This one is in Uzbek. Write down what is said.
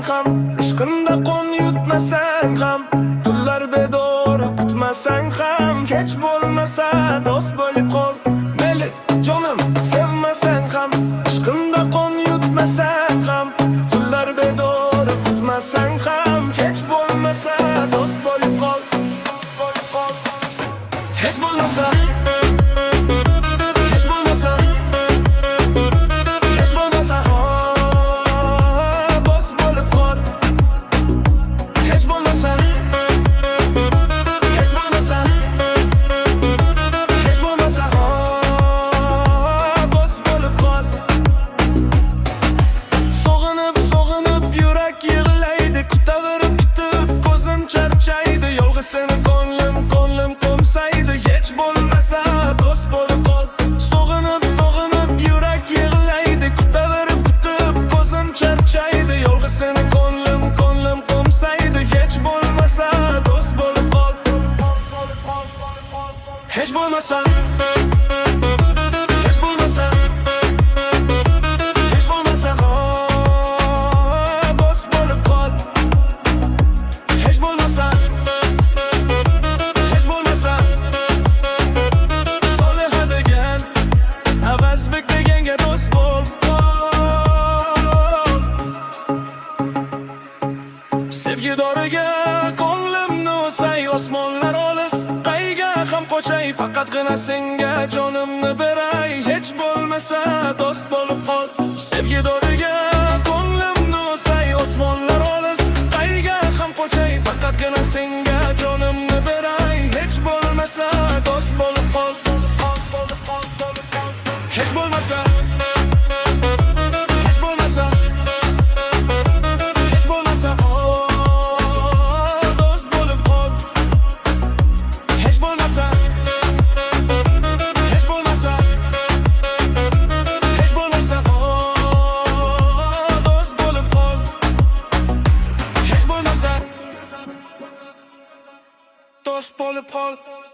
ham, ishqimda qon yutmasang ham, tunlar bedor kutmasang ham, kech bo'lmasa do'st bo'lib qol. Meli jonim sevmasang ham, ishqimda qon yutmasang ham, tunlar bedor kutmasang ham, kech bo'lmasa do'st bo'lib qol. Hech bo'lmasa seni ko'nglim qo'msaydi, hech bo'lmasa do'st bo'lib qol. Sog'inib yurak yig'laydi, kutaverib kutib ko'zim charchaydi. Yolg'iz seni ko'nglim qo'msaydi, hech bo'lmasa do'st bo'lib qol. Hech bo'lmasa sevgidoriga ko'nglimni o'say, osmonlar olis qayga ham qochay, faqatgina senga jonimni beray. Hech bo'lmasa do'st bo'lib qol. Sevgidoriga ko'nglimni o'say, osmonlar olis qayga ham qochay, faqatgina senga jonimni beray. Hech bo'lmasa do'st bo'lib qol. Hech bo'lmasa do'st bo'lib qol.